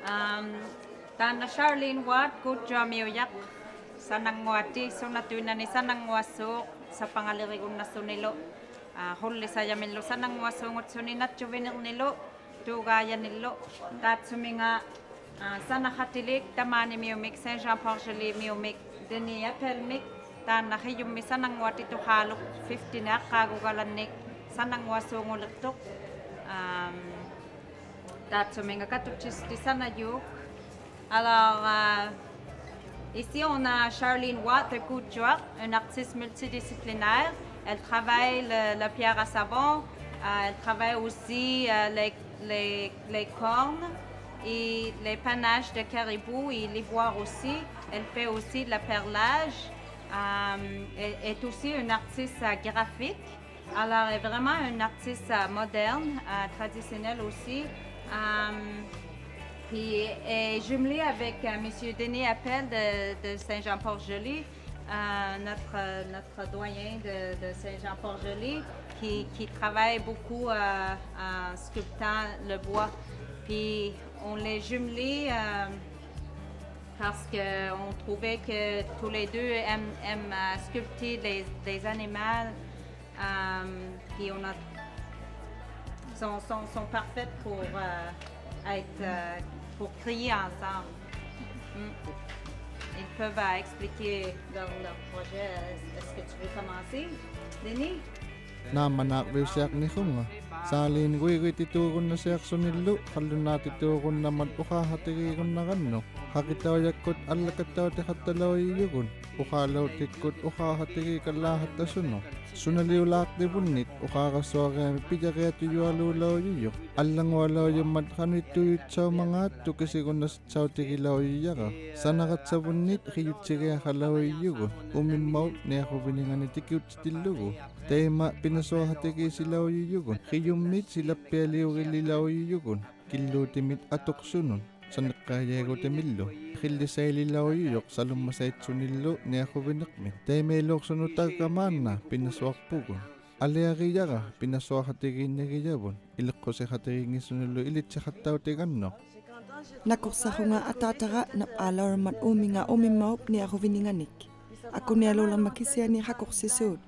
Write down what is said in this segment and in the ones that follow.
Tana Charlene Watt, kutja miuyak sa nangwati, so natuna ni sa nangwaso sa pangalirigon na sunilo. Huli sa yamin lo sa nangwaso ngot suninat juvenil nilo, tugaya nilo. Tat suminga sa nakatilik, tamani miumik, Saint-Jean-Port-Joli miumik, Denis Appelmik, tana hiyum mi sa nangwati to halok 50 na kagugalanik sa nangwaso ngulitok. Tat suminga katuchis di sa nayuk. Alors, ici, on a Charlene Watt de Coudjoie, une artiste multidisciplinaire. Elle travaille la pierre à savon, elle travaille aussi les cornes et les panaches de caribou et l'ivoire aussi. Elle fait aussi le perlage. Elle est aussi une artiste graphique. Alors, elle est vraiment une artiste moderne, traditionnelle aussi. Puis est jumelée avec M. Denis Appel de Saint-Jean-Port-Joli, notre doyen de Saint-Jean-Port-Joli, qui travaille beaucoup en sculptant le bois. Puis on les jumelés parce qu'on trouvait que tous les deux aiment sculpter des animaux. Puis on a sont parfaits pour pour crier ensemble. Ils peuvent expliquer leur projet. Est-ce que tu veux commencer, Denis? Namanak siyak ni Kunga. Salin gui titurun na siyak sunilo, kalun na titurun naman ukahatirikon na kano. Hakitaw yakot alakataw te hatalaw iyugun. Ukalaw tikot ukahatirikan lahat na suno. Sunaliw lahat ni bunit, ukakaswara pijakaya tuyo alulaw iyo. Alang walaw yung madkano ituyot sa mga tukisi ko na sa tikilaw iyaka. Sanakat sa bunit, kiyot siya kalaw iyugun. Umimaw, niya ko biningan itikiyot stilugo. Tema pinaswahatiki silaw iyugun. Kiyumit sila peliw ililaw iyugun. Kilutimit atok sunun. Sanakaya ko temilo. Kildi sa ililaw iyok sa lumasait sunilo niya ko binakmin. Temelok sunutag kamana pinaswak pugon. Aliya ka pinaswak hatikin niya kiyabon. Ilok ko sa hatikin sunilo ilit sa hataw tiganno. Nakursa ko nga atatara na alaw man nga umimawp niya ko bininganik. Ako niya lolang makisya ni hakursisod.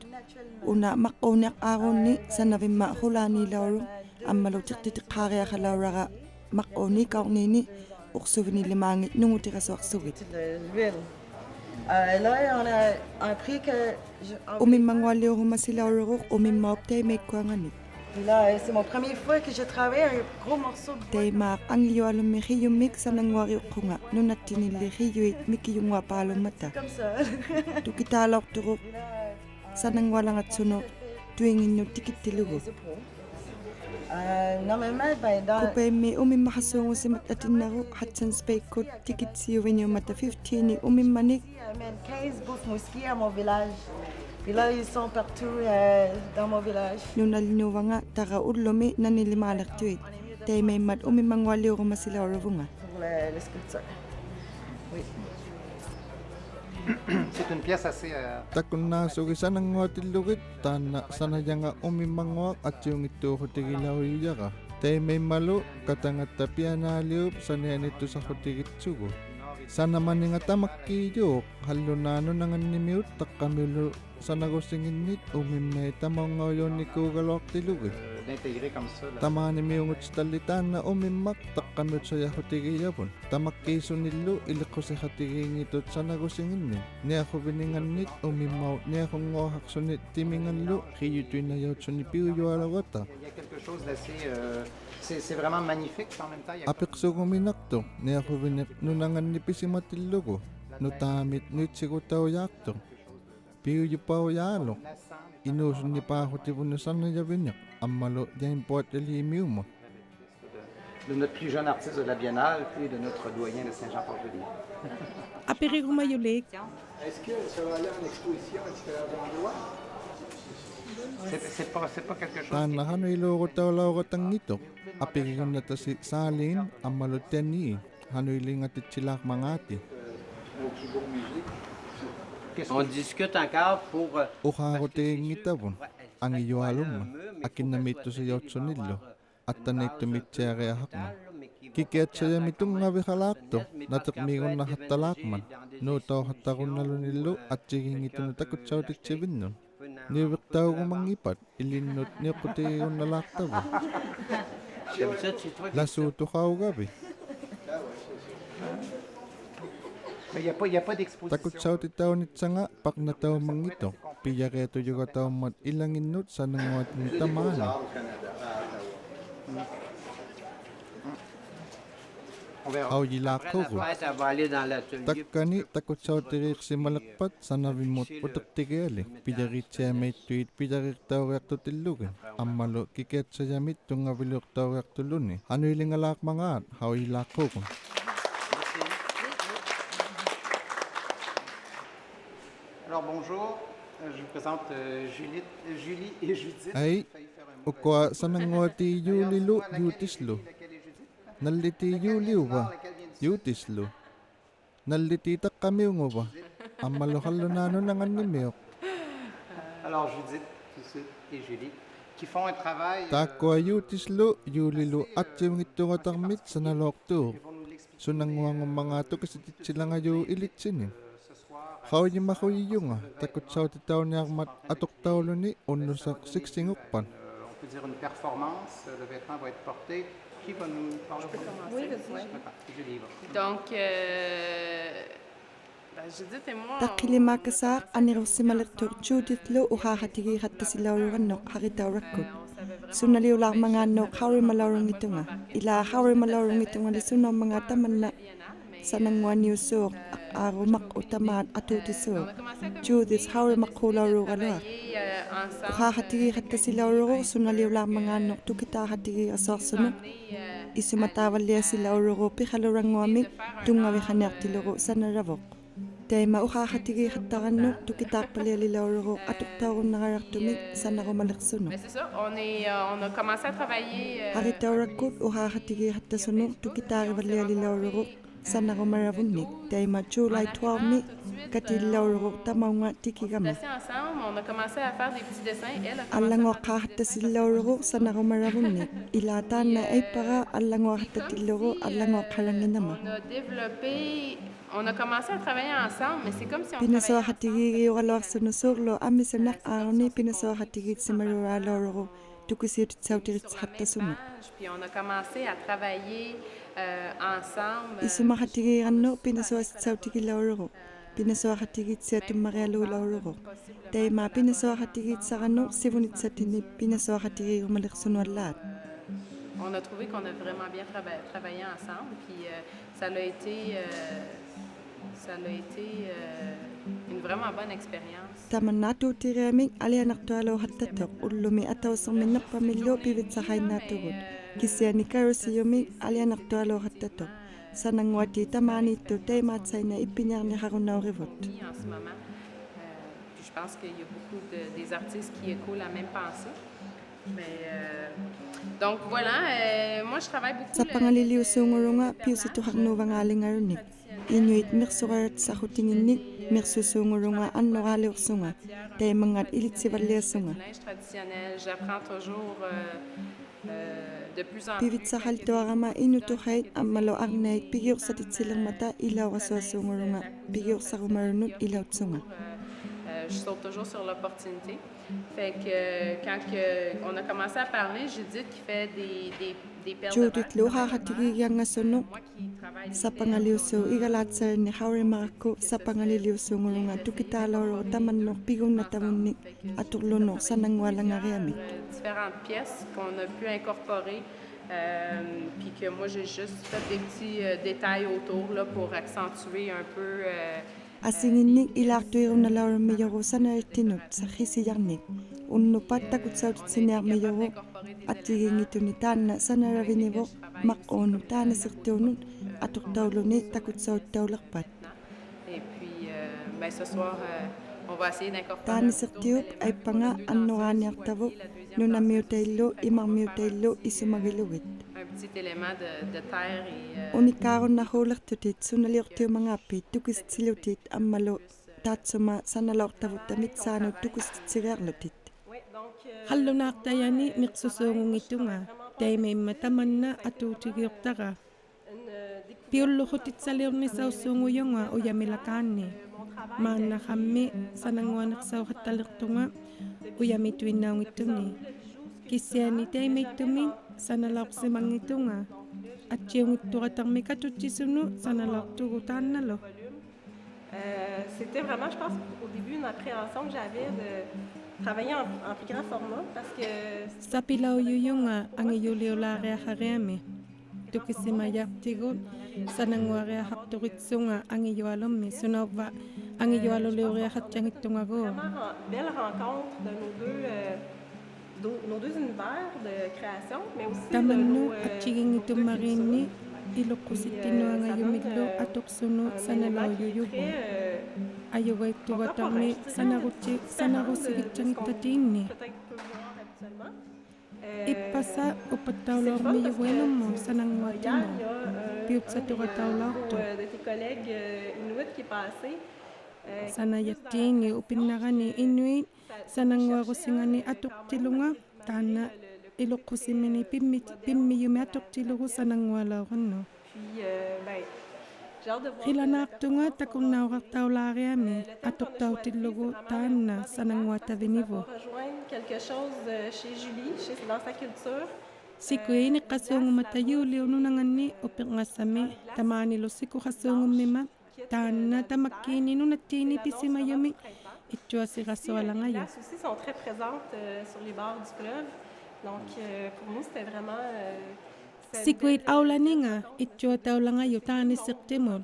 Una makonak aron ni sa navima hulani lawro ang malutik-titik kaya kalawra makoni kaunini uksuvini limangi nungutira sa aksuvit. Là, on a appris que... Umimangwali o humasilawro umimawp tay may kuanganit. Là, c'est mon première fois que j'ai travaillé un gros morceau de bois. Tay mak ang iyo alam mi hiyumik sa nangwari ko nga nunatinili hiyuit miki yung wapalo mata. Comme ça. Tukitalok turok sa nangwalang at sunok tuwing inyo tikit tilugo. Normalement, ben, dans... Kupay mi makasongo si matatin na ko hatsan spay ko tikit siyo inyo mata 15 ni manik. J'amène 15 bouffes mouskiers à mon village. Puis là, ils sont partout dans mon village. Nunalinuwa nga taga ulomi na nilimalak tuwit. Tay may mat mangwali ko masilaw nga. Pour le sculpture. Oui. C'est une pièce assez... Takun na sugisa ng watilugit, tana sanayang umimangwak at yung ito hutigilaw iyaka. Tay may malo, katangat tapia na aliop sanayan ito sa hutigit sugo. Sana man nga tamakiyok, halunano nangan nimiut, takamilo sa nagusingin nit, umimay tamang ngayon ni kugalok tilugit. d'intégrer comme ça. Tama ni miungot sa talitan na umimak takamit sa yahutigi yapon. Tamak kiso nilo iliko sa hatiging ito sa nagusingin ni. Niya ako biningan nit umimaw niya akong ngohak sunit timingan lo kiyutoy na yaw sunipiyo alawata. Il y a quelque chose d'assez... c'est vraiment magnifique en même temps. Apik so kuminakto niya ako binip nunangan ni pisimatillo ko. Nutamit nit sigutaw yakto. Piyo yu pa o yalo. Inusun ni pa ako tibunusan na yabinyak. Amalo diyan po at ilimiw mo. De notre plus jeune artiste de la Biennale, puis de notre doyen de Saint-Jean-Port-Joli. Apiri Mayulik. Est-ce que ça va aller en exposition à différents endroits? C'est pas quelque chose... Tanahan ay loko taw lawatang nito. Apikikon na ta si Salin, amalo teni. Hanoy lingat itsilak mangati. On discute encore pour... Ukha te ngitapon. Ang iyo alum. Akin na mito sa yotso nilo. At tanay tumitsyari ahak mo. Kikeetsajami tungavihalaakto natekmiigun nahattalaakman nuutauhattarunalunillu atsigiingitunu takutsautiksevinnun niuviqtaugumangipat ilinnut niuqqutigiunnalaaqtavu Comme ça, c'est toi qui... lasuutuqaugavi Mais il n'y a pas d'exposition. takutsautit-taunitsanga paqnataumangito piyareetuyugataumat ilanginnut sananguatni tamaani On verra. aujilaaqqugu Après, ça va aller dans l'atelier. takkani takutsauteriiqsimalaqpat sanavimut utertigiali piyariitsiamaittuit piyariirtauriartutillugi ammalu kikeetsajamit tungaviluuqtauriartulluni anuilingalaaqmangaat aujilaaqqugu Alors bonjour, je vous présente Julie et Judith. ai ukwa sananguati yuulilu yuutislu nalliti yuuliuva yuutislu nalliti taqqamiunguva ammalu hallunaanu nanganimiuq Alors Judith et Julie, qui font un travail. taakkua yuutislu yuulilu atsiungittugatarmit sanaloortuuq sunanguangummangaatu kasititsilangaju ilitsini Haujimahuiyunga takutsautitauniarmat atuqtauluni unnusaq siksingukpan On peut dire une performance. Le vêtement va être porté. Qui va nous parler? Oui, vas-y. Julie va. Donc, Judith et moi, Taqqilimaakkasaaq anirussimalertuq Judithlu uhaahatigiiqattasilaulurannoq haritaurakut sunaliulaarmangaannoq haurimalaurungitunga ila haurimalaurungitungali sunamanga tamanna sananguaniusuuq aarumaq utamaat atuutisuuq Judith haurimaqquulauruugaluaq ensemble, uhaahatigiiqattasilauluruq sunaliulaarmangaannoq tukitaahattigiiqasoorsunuq isumataavaliasilauluruq pihaluranguamik tungavihaneartiluruq sanaravoq Teima uhaahatigiiqattarannuq tukitaarpalialilauluruq atuqtaurunnaqarartumik sanarumalersunuq mais c'est ça, on a commencé à travailler Haritaurakut uhaahatigiiqattasunuq tukitaarivalialilauluruq sanarumaravunnik teima July 12 katillauluruq tamaunga tikigama assis ensemble, on a commencé à faire des petits dessins. Elle a commencé allangoqqaahattasillauluruq sanarumaravunnik ilaataanna aippara allangoahattatilleruq allangoqqalanginama on a commencé à travailler ensemble, mais c'est comme si on pinasoahatigiigiuqaluarsunusuurlu amisunaq aaruni pinasoahatigiitsimaruraaloruq tukusiutitsautiritsahattasunu puis on a commencé à travailler ensemble. isumahatigiirannu pinasoasitsautikilauruq pinasoahatigiitsiatummarialuulauruq teima pinasoahatigiitsarannu sivunitsatini pinasoahatigiigumalersunuallaat On a trouvé qu'on a vraiment bien travaillé ensemble, puis ça a été une vraiment bonne expérience. tamannaatuutiriamik alianartualuuhattatoq ullumi atauserminnerpamillu pivitsahainnaatugut kissianikarusiumik alianartualuuhattatoq sananguati tamaaniittu teimaatsayna ippiniarniharunaurivut En ce moment, puis je pense qu'il y a beaucoup des artistes qui échouent la même pensée. Mais donc voilà, moi je travaille beaucoup. sappangaliliusuungurunga piusituharnuuvangaalingarunik inuit mirsugarat sahutinginnik mirsusuungurunga annoraaliursunga teimangat ilitsivalliassunga Linge traditionnel, j'apprends toujours de plus en plus. pivitsahaltuarama inutuhait ammalo arnait pigiursatitsilermata ilaurasuassuungurunga pigiursarumarunut ilautsunga Je saute toujours sur l'opportunité. Fait que quand on a commencé à parler, Judith qui fait des perles de Judith verre, luhaahatigiigiangassunnu moi qui travaille sapangaliusu igalaatsarinni haurimaqakku sapangaliliusuungurunga tukitaalauruq tamannoq pigunnatavunnik aturlunoq sanangualangariamik différentes pièces qu'on a pu incorporer. Puis que moi j'ai juste fait des petits détails autour là, pour accentuer un peu asinginnik ilaartuirunalaurummijorу sanarittinut sahisijarnik unnupat takutsautitsinearmijorу attigiingituni taanna sanaravinivoq maqquunu taanasirtiunut atuqtauluni takutsauttaulerpat et puis ben, ce soir on va essayer d'incorporer taanisirtiup aippanga annoraaniartavuq nunamiutaillu imarmiutaillu isumagilugit un petit élément de terre et unikkaarunnahuulertutit sunaliortiumangaappi tukistilutit ammalu taatsuma sanalaortavuttamit saanut tukistitsireerlutit Hallunaaqtayani miqsusuungungittunga taima imma tamanna atuutigiortara Piulluhutit saliurni saussunguyunga uyamilakaani. Maana kami sananguanak sauhatalirtunga uyamituinnaungitumi. Kisiani teimitumi sanalauqsimangitunga. Atchiungittuqatarmi katuttisunu sanalauqtugutaannalo. C'était vraiment, je pense, au début, une appréhension que j'avais de travailler en plus grand format parce que... Sapilauyuyunga angiyuliulaareahareami. Tukisimayartigut sananguareahaqturitsunga angiyualummi sunauva angiyualuliureahatjangittungago. Vraiment belle rencontre de nos deux univers de création, mais aussi de Tamannu nos atchigingitummarinni iluqqusittinuangayumillu atuqsunu sanalauyuyugu. Ayugaittugatarmi sanarusigitjangittatiinni. peut-être peut voir habituellement. Ippasa upattaulormiyuguenummu sananguatimu. Piutsatugataulartu. De tes collègues inuits qui est passé. Sanayattiingi upinnarani inuit sananguarusingani atuqtilunga taana iluqqusimini pimmiyumi atuqtilugu sanangualaurannu. Puis, ben, j'ai hâte de voir... Qilanaaqtunga takunnaurartaulaariami atuqtautillugu taanna sananguatavinivu. rejoindre quelque chose chez Julie, dans sa culture. Sikuini qasuungumatayuuliununanganni upiqngassami tamaanilu sikuqasuungummima taanna tamakkiini nunattiini pisimayumi ittuasiqassualangayu. Les glaces aussi sont très présentes sur les bords du fleuve. Donc, pour nous, c'était vraiment... Sikuit aulaninga ittuataulangayu taanissiqtimul.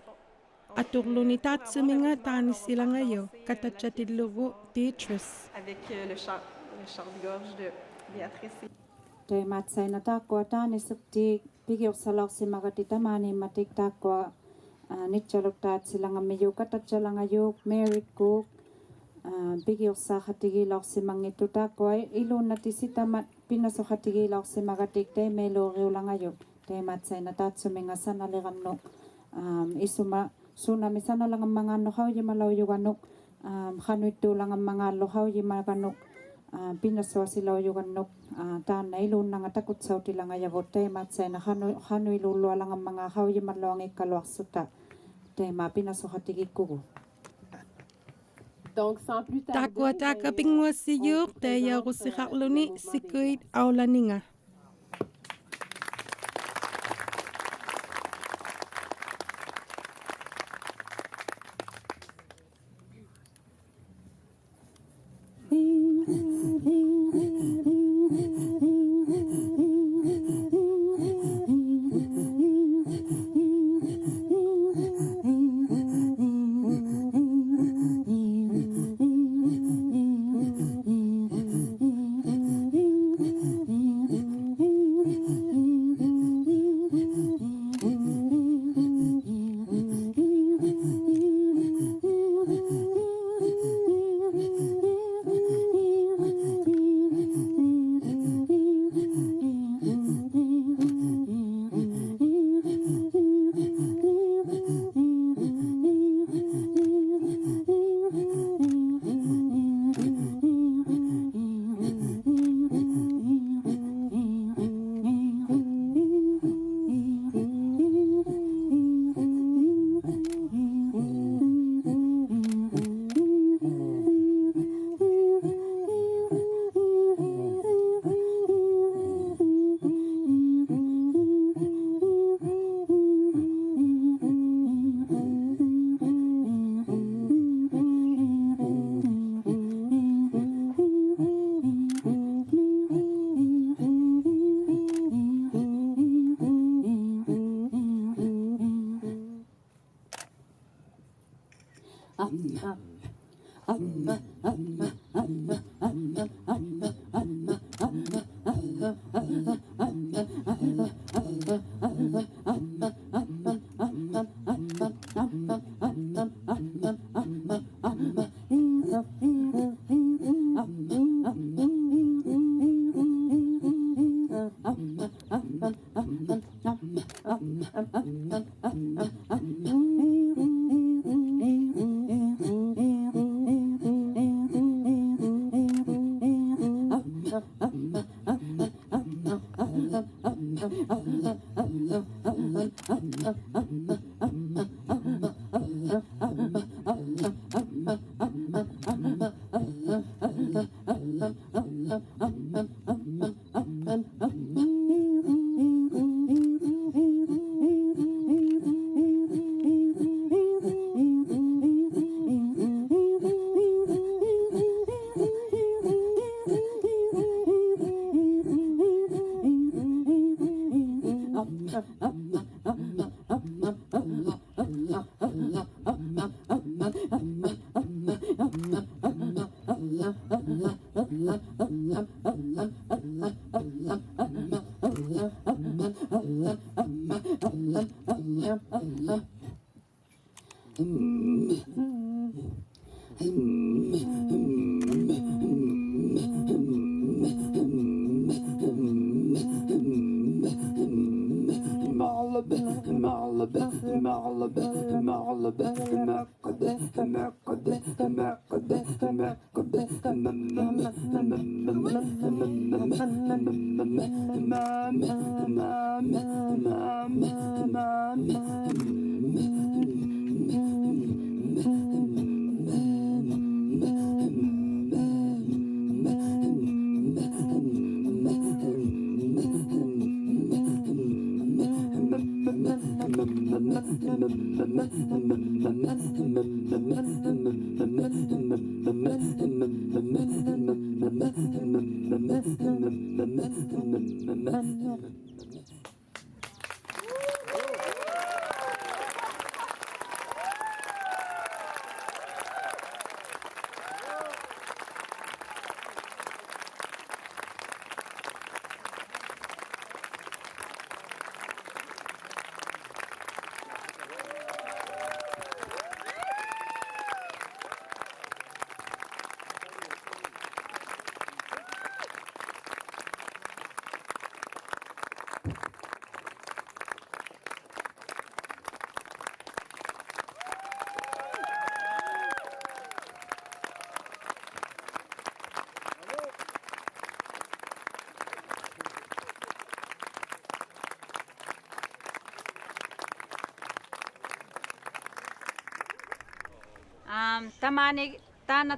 Aturluni taatsuminga taanissilangayu katachattillugu Beatrice. Avec le chant de gorge de Béatrice. Te matsaina takwa tani sukti pigyo salausi magati tamani matik takwa nitchalok tat silanga meyo katachalanga yo Mary Cook pigyo sa hatigi lausi mangitu takwa ilu natisita mat pinaso hatigi lausi magatik te melo riulanga yo te matsaina tat suminga sana leganno isuma suna misana lang mga no how yimalaw yuganok hanuitu lang mga lohaw yimaganok pinaso sila yuganok tan ilun nga takot sa utila nga yabot tema tsena hanu ilulu lang ang mga hawye malawang ikalwak suta tema pinaso hatigi kugo. Donc, sans plus tarder... Takwa taka pingwa siyuk te yarusihakluni sikuit aulaninga.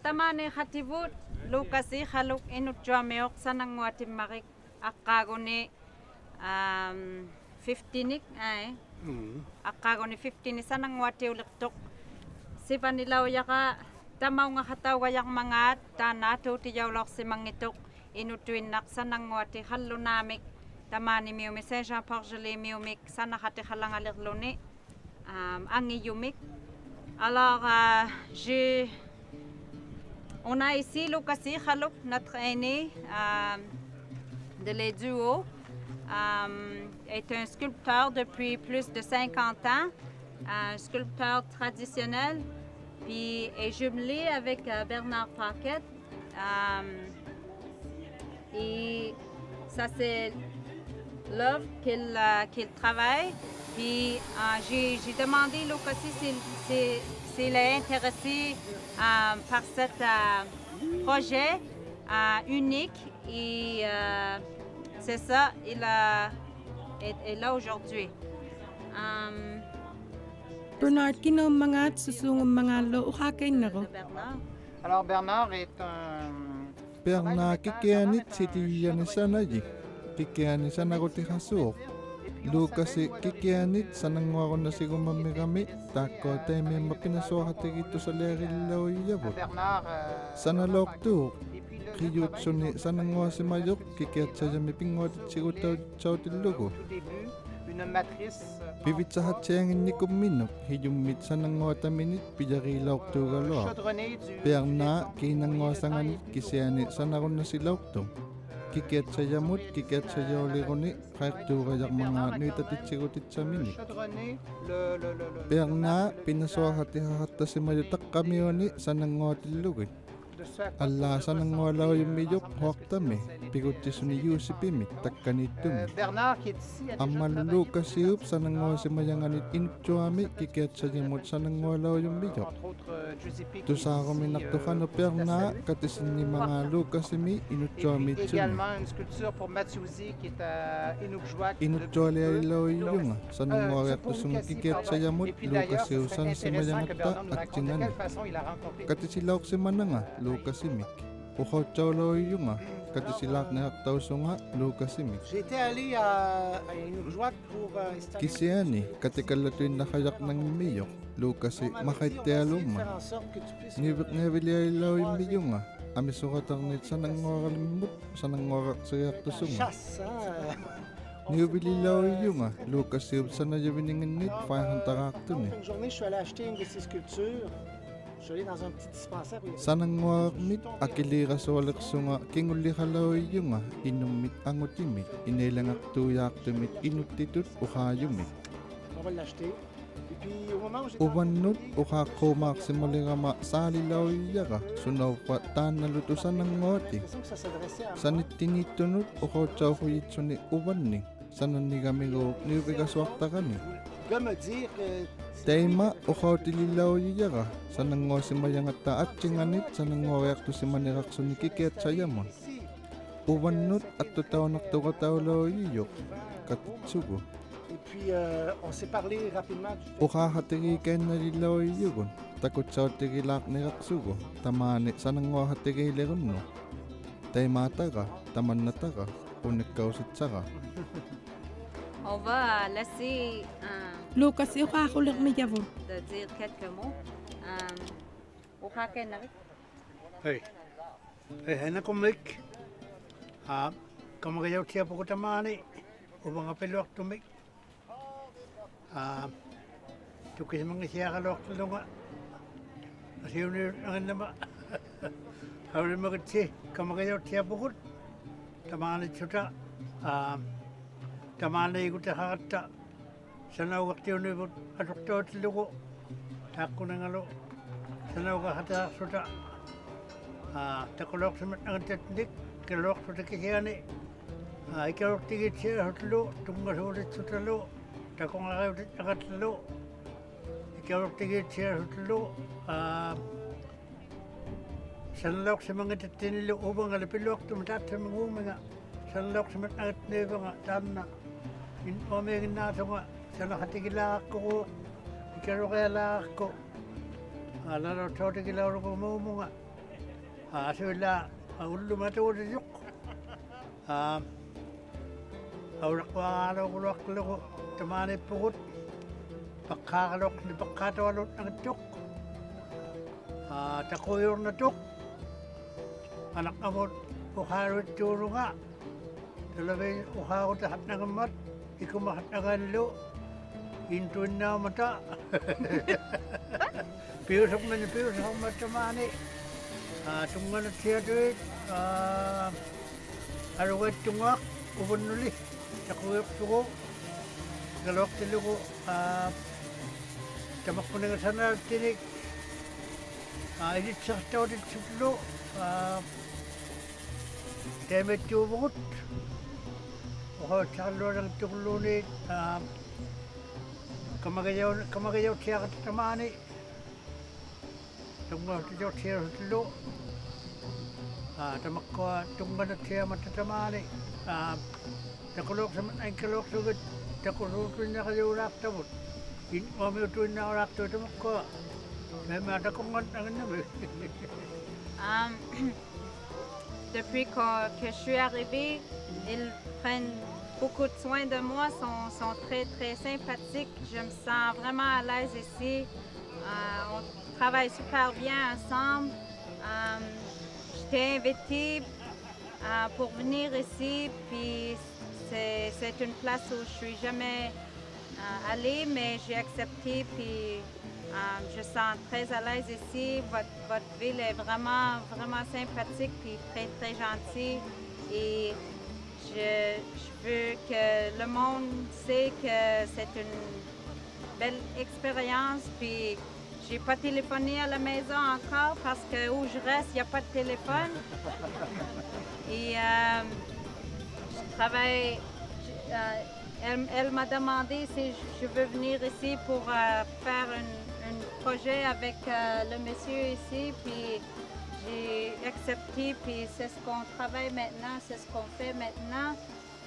Tamani khatibut Lucasi khaluk inut jameok sanang watimarik akagoni 15 ay akagoni 15 sanang wati ulektok sipanilaw yaka tamaw nga khataw yak mga tanato tiyawlok si mangitok inutuin nak sanang wati khalunamik tamani miumi Saint-Jean Port-Gelée miumik sana khati khalangalirluni angi yumik. Alors, on a ici Lucasi Khalouk, notre aîné de les duos, est un sculpteur depuis plus de 50 ans, un sculpteur traditionnel, puis est jumelé avec Bernard Paquette. Et ça, c'est l'œuvre qu'il travaille. Puis j'ai demandé Lucasi s'il est intéressé par ce projet unique et c'est ça, il est là aujourd'hui. Bernard, kino mga susung mga lo ukakay naro? Alors Bernard est un... Bernard kikianit sitiyan sanaji. Kikianit sanagoti hasuk. Lucasi kikianit sanangwako na si gumamigami tako tayo may mapinasohati ito sa lerilaw yabot. Sanalok tu kiyut suni sanangwa si mayok kikiat sa jamipingot si utaw chawtilugo. Pivit sa hatsayangin ni kuminok hiyumit sanangwa taminit pijarilaw tu galo. Perna kinangwa sanganit kisianit sanakon na si laukto. Kikiat sa yamut, kikiat sa yawlironi, kahit tukayak mga nitatitsigotit sa minik. Perna, pinasohati-hahata si mayutak kami yoni sa nangotilugay. Alla sanang wala yung miyok huwaktami. Pigutis ni Yusipimik takkanitumi. Bernard qui est ici. Amalulu kasiyup sanang wala si mayanganit inutsuami kikiyat sa yamot sanang wala yung miyok. Entre autres, Giuseppe qui Tu est sa kami ici, naktukan no perna katisin ni mga lukasimi et inutsuami puis tsumi. également une sculpture pour Mathieusi qui est à Inukjuak. Inutsuali ay law yung sanang wala to sumikikiyat sa yamot lukasiw san si mayangata at De singan. quelle façon il a rencontré Katisilak si mananga lukasimik. Ukaw tsawlo yung katisilak na haktaw sunga lukasimik. J'étais allé à Inukjuak pour Kisiani katikalatuin na kayak ng miyok lukasi makaitealuma. faire en sorte que tu puisses Ngibik ngabili ay law yung miyok Ami sukatarnit sa nangoralimut sa nangorak sa yakto sunga. chasse. Ngibili law yung lukas yub sa nayawiningan nit 500 akto ni. Une journée, je suis allé acheter une de ces sculptures. Je suis allé dans un petit dispensaire. où il y avait Sa nangorak mit akilira sa walak sunga kinguli kalaw yung inumit angutimit inilangak tuyak tumit inutitut ukayumit. On va l'acheter. Et puis au moment où j'étais Ubanut ukakomak si malingama sa alilaw yaka sunaw pa tan nalutusan ng ngoti. l'impression que ça s'adressait à Sa nitinitunut ukaw tsaw huyitso ni uban ni. Sa nanigamigo niubigas wakta ka ni. gars me dire que Tema ukaw tililaw yaka sa nango si mayangat at chinganit sa nango yak to si manirak sunikikit sa yamon. Ubanut at tutaw naktukataw law yiyok katsugo. et puis on s'est parlé rapidement. Ukahatiri kay nalilaw yiyokon. Takot sa tirilak ni raksugo. Tamani sa nango hatiri leron no. Tema taka, taman na taka, unikaw sitsaka. On va laisser Lukas yung kakulik mi javon. de dire quelques mots. Ukakenari. Hey. Hena kumik. Kamagayaw siya po ko tamani. Ubang apelok tumik. Tukis mga siya kalok tulunga. Asiyo ni ang nama. Hawli magati. Kamagayaw siya po ko. Tamani chuta. Tamani ko takata. Sana wakti yun ibut. Atok to tilugo. Tako na ngalo. Sana wakata suta. Takulok sa mga tatnik. Kalok sa takisiyani. Ikalok tigit siya hutlo. Tunga sulit sutalo. Takong akaw takatlo. Ikalok tigit siya hutlo. Sanlok sa mga tatinilo. Ubang alipilok tumatat sa mga uminga. Sanlok sa mga neba nga. Tama na. Omegin na ito nga. Sana katigila ako. Ikalok kaya lang ako. Lalo sa tigila ako umumunga. Sila, ulo matuwa sa yuk. Aurak ko ang araw ko laklo ko. Tamani pukot. Pagkakalok ni pagkatawalot ng tuk. Takuyor na tuk. Anak amot, ukarot turo nga. Talabay, ukakot lahat ng amat. Ikumahat ng anlo. Intuin na mata. Piyusok na ni piyusok ang matamani. Tungan at siya doon. Arawat tungak. Ubon nuli. Takuyok tuko. Galok tilo ko. Tamak mo nga sana tinig. Edit sa tao dit sutlo. Temet tubukot. Ukawat sa kalo ng tukulunit. Kamagayaw siya katatamani. Tungan siya siya sutlo. Tamak ko tungan at siya matatamani. Takulok sa mga kalok sugod. Takulok na kayo urak tabot. Mamiutuin na urak to tamak ko. May matakungan ang nabi. Depuis que je suis arrivée, ils prennent beaucoup de soin de moi, sont très très sympathiques. Je me sens vraiment à l'aise ici. On travaille super bien ensemble. J'étais invitée pour venir ici, puis c'est une place où je suis jamais allée, mais j'ai accepté, puis je sens très à l'aise ici. Votre ville est vraiment, vraiment sympathique et très, très gentille. Et je veux que le monde sait que c'est une belle expérience. Puis J'ai pas téléphoné à la maison encore parce que où je reste, il n'y a pas de téléphone. Et je travaille. Elle m'a demandé si je veux venir ici pour faire un projet avec le monsieur ici. Puis j'ai accepté. Puis c'est ce qu'on travaille maintenant, c'est ce qu'on fait maintenant.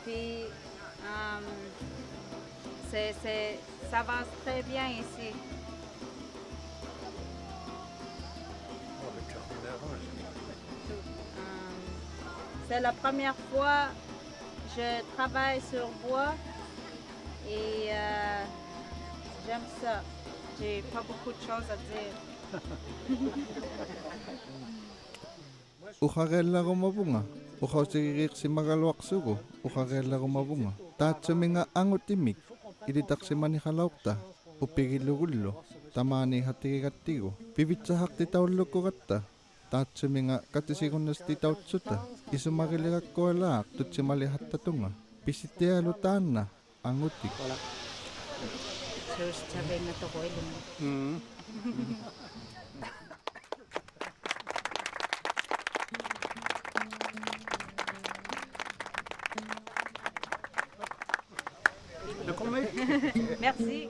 Puis ça avance très bien ici. C'est la première fois que je travaille sur bois et j'aime ça. J'ai pas beaucoup de choses à dire. Uharella rumabunga. Uhausiriqsi magalwaqsugu. Uharella rumabunga. Taatsuminga angutimik. Ilitaksimani halauqta. Upigilugullu. Tamani hatigigattigu. Pivitsahaqti taullukugatta. Taatsuminga katisigunasti tautsuta. Isumagilirakkualaaq tutsimalihattatunga. Pisitialu taanna angutik. Merci.